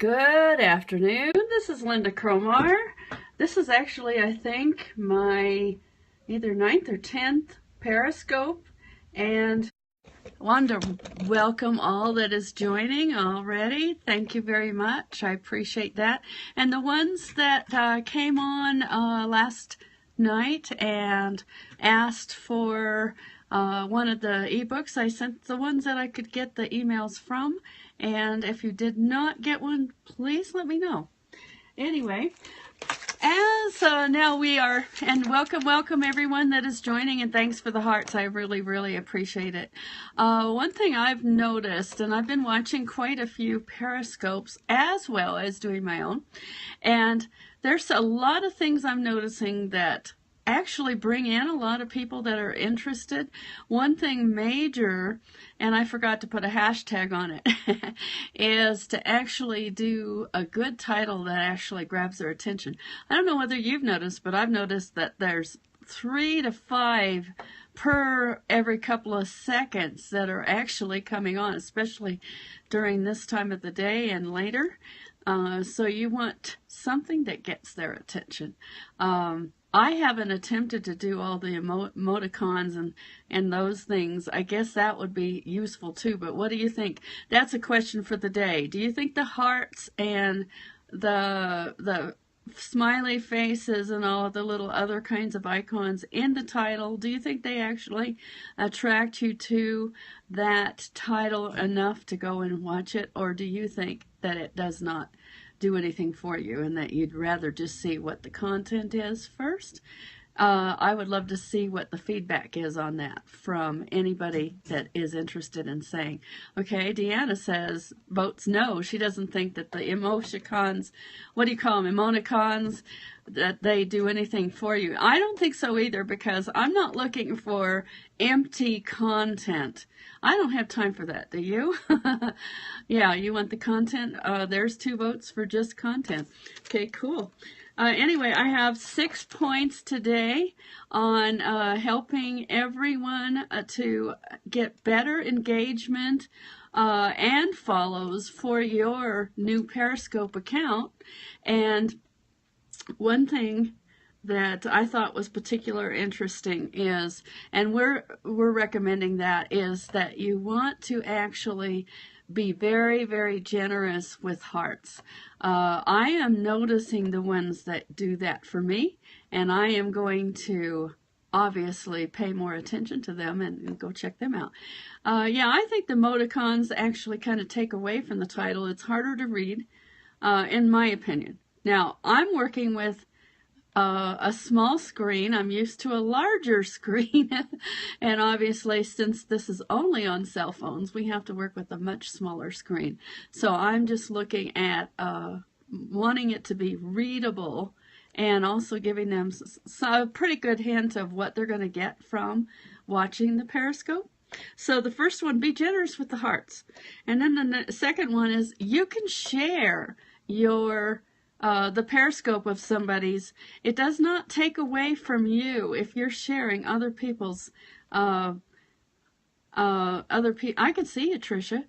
Good afternoon. This is Lynda Cromar. This is actually, I think, my either 9th or 10th Periscope, and I wanted to welcome all that is joining already. Thank you very much. I appreciate that. And the ones that came on last night and asked for one of the ebooks, I sent the ones that I could get the emails from. And if you did not get one, please let me know. Anyway, as now we are, and welcome everyone that is joining, and thanks for the hearts. I really appreciate it. One thing I've noticed, and I've been watching quite a few Periscopes as well as doing my own, and there's a lot of things I'm noticing that actually bring in a lot of people that are interested. One thing major, and I forgot to put a hashtag on it, is to actually do a good title that actually grabs their attention. I don't know whether you've noticed, but I've noticed that there's 3 to 5 per every couple of seconds that are actually coming on, especially during this time of the day and later. So you want something that gets their attention. I haven't attempted to do all the emoticons and those things. I guess that would be useful too, but what do you think? That's a question for the day. Do you think the hearts and the smiley faces and all of the little other kinds of icons in the title, do you think they actually attract you to that title enough to go and watch it, or do you think that it does not do anything for you and that you'd rather just see what the content is first? I would love to see what the feedback is on that from anybody that is interested in saying. Okay, Deanna says, votes no. She doesn't think that the emoticons, what do you call them, emoticons, that they do anything for you. I don't think so either, because I'm not looking for empty content. I don't have time for that, do you? Yeah, you want the content? There's 2 votes for just content. Okay, cool. Anyway, I have 6 points today on helping everyone to get better engagement and follows for your new Periscope account. And one thing that I thought was particularly interesting is, and we're recommending that, is that you want to actually be very generous with hearts. I am noticing the ones that do that for me, and I am going to obviously pay more attention to them and go check them out. Yeah, I think the emoticons actually kind of take away from the title. It's harder to read, in my opinion. Now, I'm working with a small screen. I'm used to a larger screen, and obviously since this is only on cell phones, we have to work with a much smaller screen. So I'm just looking at wanting it to be readable and also giving them a pretty good hint of what they're going to get from watching the Periscope. So the first one, be generous with the hearts. And then the second one is you can share your the Periscope of somebody's. It does not take away from you if you're sharing other people's I can see you, Tricia.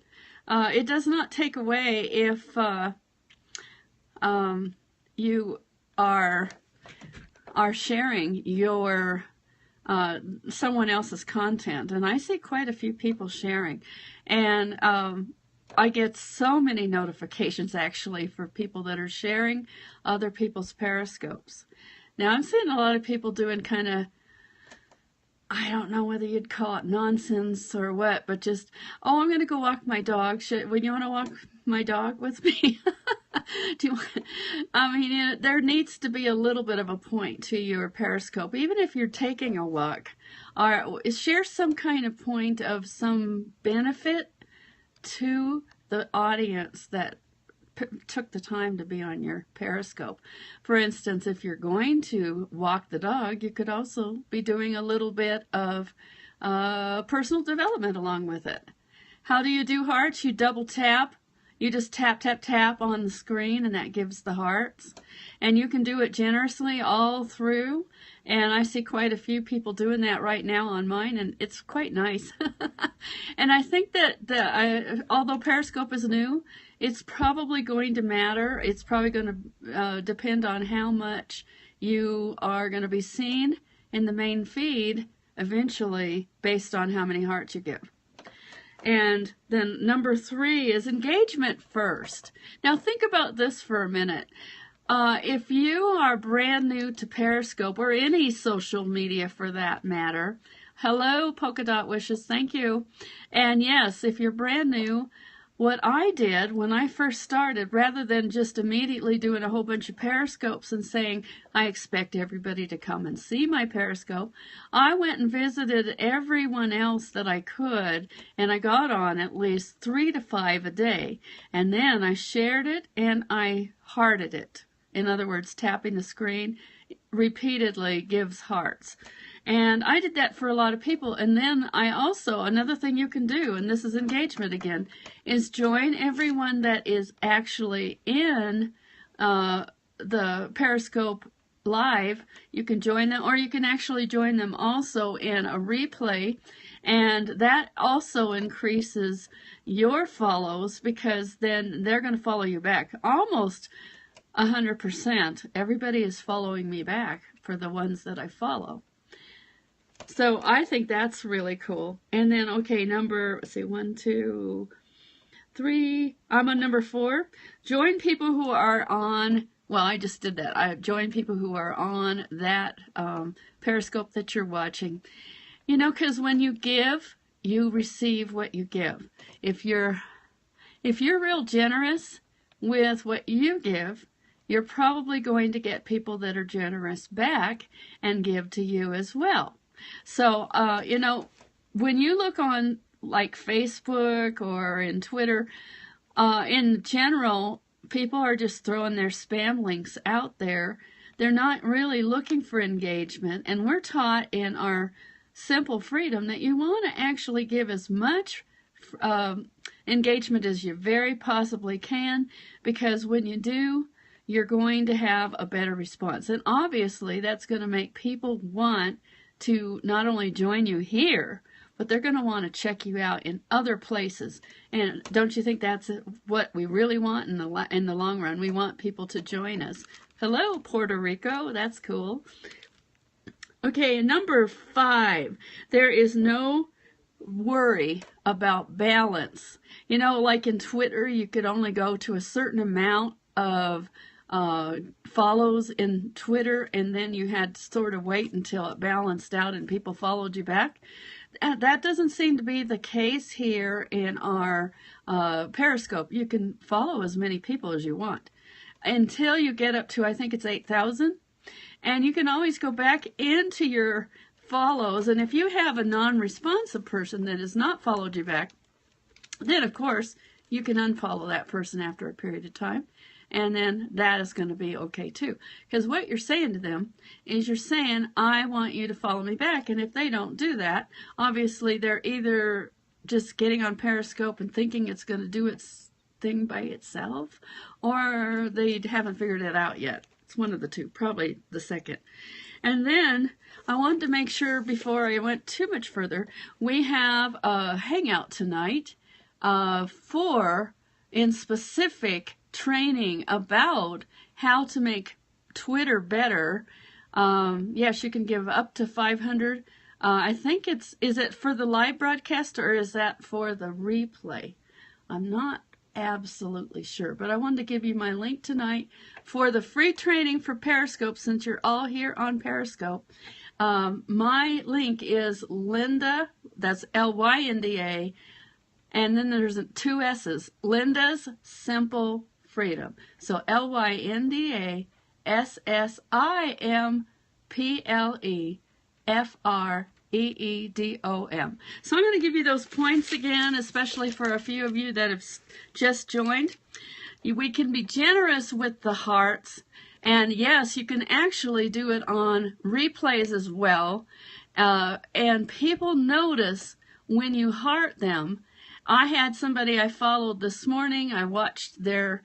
It does not take away if you are sharing your someone else's content, and I see quite a few people sharing, and I get so many notifications actually for people that are sharing other people's Periscopes. Now I'm seeing a lot of people doing kind of, I don't know whether you'd call it nonsense or what, but just, oh, I'm going to go walk my dog. Would you want to walk my dog with me? Do you want, I mean, there needs to be a little bit of a point to your Periscope, even if you're taking a walk. Or share some kind of point of some benefit to the audience that took the time to be on your Periscope. For instance, if you're going to walk the dog, you could also be doing a little bit of personal development along with it. How do you do hearts? You double tap You just tap, tap, tap on the screen, and that gives the hearts. And you can do it generously all through. And I see quite a few people doing that right now on mine, and it's quite nice. And I think that although Periscope is new, it's probably going to matter. It's probably going to depend on how much you are going to be seen in the main feed eventually, based on how many hearts you give. And then number 3 is engagement first. Now think about this for a minute. If you are brand new to Periscope, or any social media for that matter, hello, Polka Dot Wishes, thank you. And yes, if you're brand new, what I did when I first started, rather than just immediately doing a whole bunch of Periscopes and saying, I expect everybody to come and see my Periscope, I went and visited everyone else that I could, and I got on at least 3 to 5 a day. And then I shared it and I hearted it. In other words, tapping the screen repeatedly gives hearts. And I did that for a lot of people. And then I also, another thing you can do, and this is engagement again, is join everyone that is actually in the Periscope live. You can join them, or you can actually join them also in a replay. And that also increases your follows, because then they're going to follow you back. Almost 100%. Everybody is following me back for the ones that I follow. So I think that's really cool. And then, okay, let's see, 1, 2, 3. I'm on number 4. Join people who are on, well, I just did that. I join people who are on that Periscope that you're watching. You know, because when you give, you receive what you give. If you're real generous with what you give, you're probably going to get people that are generous back and give to you as well. So, you know, when you look on like Facebook or in Twitter, in general, people are just throwing their spam links out there. They're not really looking for engagement. And we're taught in our simple freedom that you want to actually give as much engagement as you very possibly can, because when you do, you're going to have a better response. And obviously, that's going to make people want to not only join you here, but they're going to want to check you out in other places. And don't you think that's what we really want in the long run? We want people to join us. Hello, Puerto Rico. That's cool. Okay, number 5. There is no worry about balance. You know, like in Twitter, you could only go to a certain amount of follows in Twitter, and then you had to sort of wait until it balanced out and people followed you back. That doesn't seem to be the case here in our Periscope. You can follow as many people as you want until you get up to, I think it's 8,000. And you can always go back into your follows, and if you have a non-responsive person that has not followed you back, then of course you can unfollow that person after a period of time. And then that is going to be okay too. Because what you're saying to them is you're saying, I want you to follow me back. And if they don't do that, obviously they're either just getting on Periscope and thinking it's going to do its thing by itself, or they haven't figured it out yet. It's one of the two, probably the second. And then I wanted to make sure before I went too much further, we have a hangout tonight in specific training about how to make Twitter better. Yes, you can give up to 500. I think is it for the live broadcast or is that for the replay? I'm not absolutely sure, but I wanted to give you my link tonight for the free training for Periscope, since you're all here on Periscope. My link is Lynda, that's Lynda, and then there's 2 S's, Lynda's Simple Freedom. So Lynda SSIMPLEFREEDOM. So I'm going to give you those points again, especially for a few of you that have just joined. We can be generous with the hearts, and yes, you can actually do it on replays as well. And people notice when you heart them, I had somebody I followed this morning. I watched their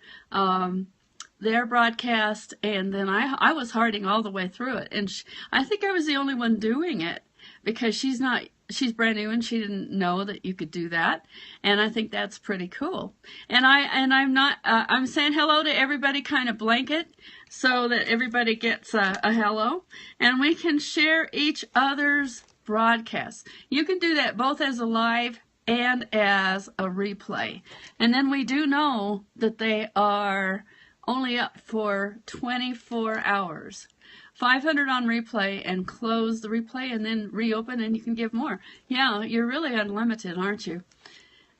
broadcast, and then I was hearting all the way through it. And I think I was the only one doing it because she's brand new and she didn't know that you could do that. And I think that's pretty cool. And I'm saying hello to everybody, kind of blanket, so that everybody gets a hello, and we can share each other's broadcasts. You can do that both as a live and as a replay. And then we do know that they are only up for 24 hours. 500 on replay, and close the replay and then reopen and you can give more. Yeah, you're really unlimited, aren't you?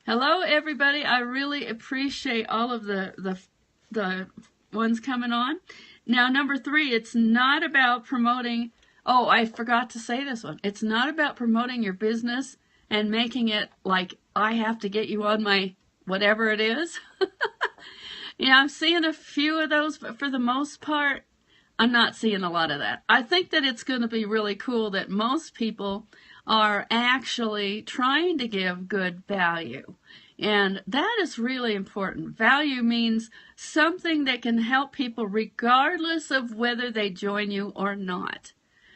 Hello, everybody. I really appreciate all of the ones coming on. Now, number 3, it's not about promoting. Oh, I forgot to say this one. It's not about promoting your business and making it like I have to get you on my whatever it is. Yeah, I'm seeing a few of those, but for the most part, I'm not seeing a lot of that. I think that it's going to be really cool that most people are actually trying to give good value. And that is really important. Value means something that can help people regardless of whether they join you or not.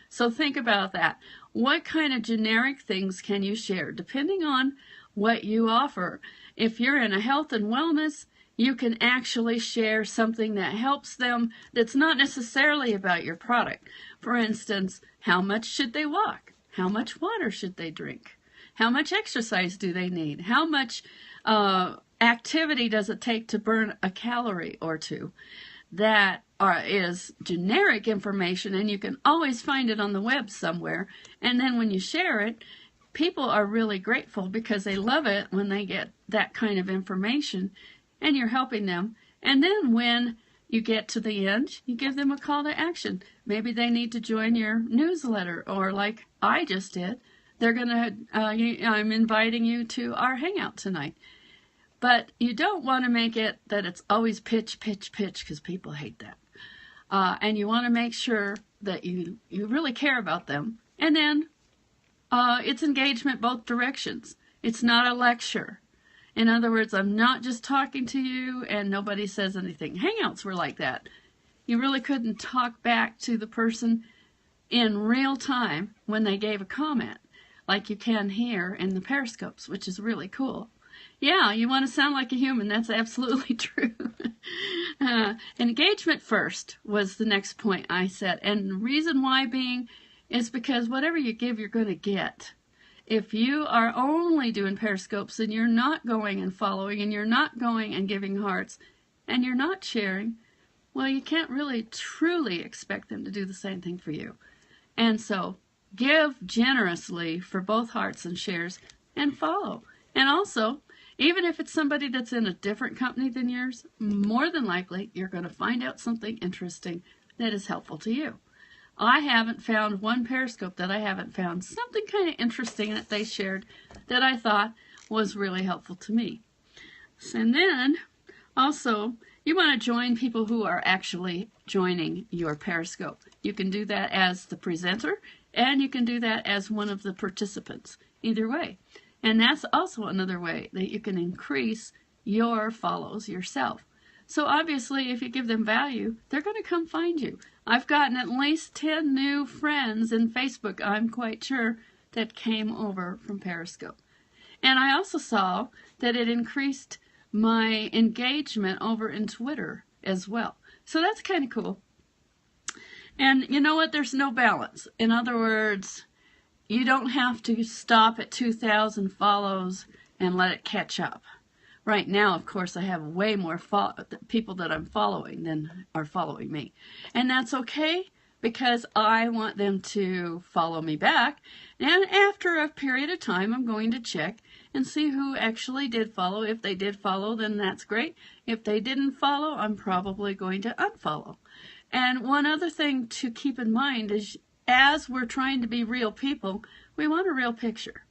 So think about that. What kind of generic things can you share depending on what you offer? If you're in a health and wellness, you can actually share something that helps them that's not necessarily about your product. For instance, how much should they walk? How much water should they drink? How much exercise do they need? How much activity does it take to burn a calorie or two? That is generic information, and you can always find it on the web somewhere. And then when you share it, people are really grateful because they love it when they get that kind of information, and you're helping them. And then when you get to the end, you give them a call to action. Maybe they need to join your newsletter, or like I just did, they're gonna. I'm inviting you to our hangout tonight. But you don't want to make it that it's always pitch, because people hate that. And you want to make sure that you really care about them. And then it's engagement both directions. It's not a lecture. In other words, I'm not just talking to you and nobody says anything. Hangouts were like that. You really couldn't talk back to the person in real time when they gave a comment, like you can here in the Periscopes, which is really cool. Yeah, you want to sound like a human. That's absolutely true. Engagement first was the next point I said. And the reason why being is because whatever you give, you're going to get. If you are only doing Periscopes and you're not going and following and you're not going and giving hearts and you're not sharing, well, you can't really truly expect them to do the same thing for you. And so give generously for both hearts and shares and follow. And also, even if it's somebody that's in a different company than yours, more than likely you're going to find out something interesting that is helpful to you. I haven't found one Periscope that I haven't found something kind of interesting that they shared that I thought was really helpful to me. And then also, you want to join people who are actually joining your Periscope. You can do that as the presenter, and you can do that as one of the participants. Either way. And that's also another way that you can increase your follows yourself. So obviously, if you give them value, they're going to come find you. I've gotten at least 10 new friends in Facebook, I'm quite sure, that came over from Periscope. And I also saw that it increased my engagement over in Twitter as well. So that's kind of cool. And you know what? There's no balance. In other words, you don't have to stop at 2,000 follows and let it catch up. Right now, of course, I have way more people that I'm following than are following me. And that's okay because I want them to follow me back. And after a period of time, I'm going to check and see who actually did follow. If they did follow, then that's great. If they didn't follow, I'm probably going to unfollow. And one other thing to keep in mind is as we're trying to be real people, we want a real picture.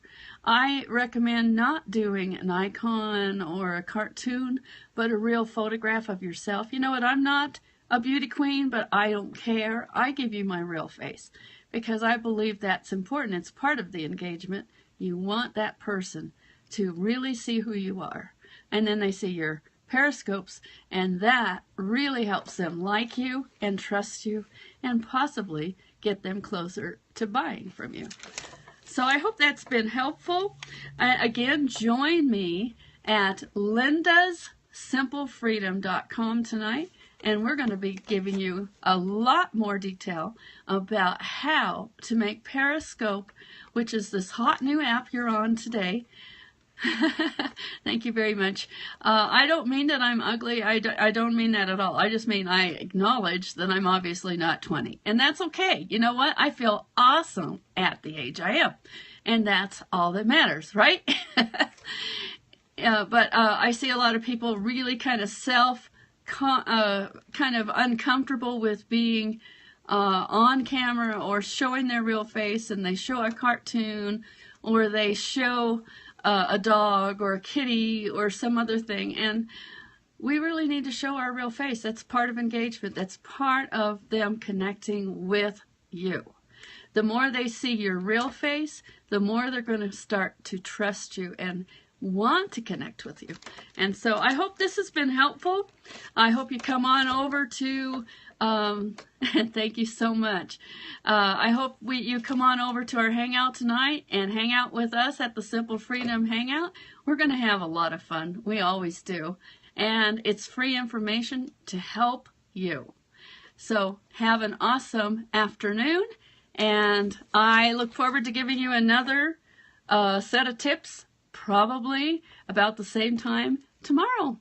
I recommend not doing an icon or a cartoon, but a real photograph of yourself. You know what? I'm not a beauty queen, but I don't care. I give you my real face because I believe that's important. It's part of the engagement. You want that person to really see who you are. And then they see your Periscopes, and that really helps them like you and trust you and possibly get them closer to buying from you. So I hope that's been helpful. Again, join me at lindassimplefreedom.com tonight, and we're going to be giving you a lot more detail about how to make Periscope, which is this hot new app you're on today. Thank you very much. I don't mean that I'm ugly. I don't mean that at all. I just mean I acknowledge that I'm obviously not 20. And that's okay. You know what? I feel awesome at the age I am. And that's all that matters, right? But I see a lot of people really kind of kind of uncomfortable with being on camera or showing their real face, and they show a cartoon or they show a dog or a kitty or some other thing, and we really need to show our real face. That's part of engagement. That's part of them connecting with you. The more they see your real face, the more they're going to start to trust you and want to connect with you. And so I hope this has been helpful. I hope you come on over to thank you so much. I hope you come on over to our hangout tonight and hang out with us at the Simple Freedom Hangout. We're going to have a lot of fun. We always do. And it's free information to help you. So have an awesome afternoon, and I look forward to giving you another set of tips, probably about the same time tomorrow.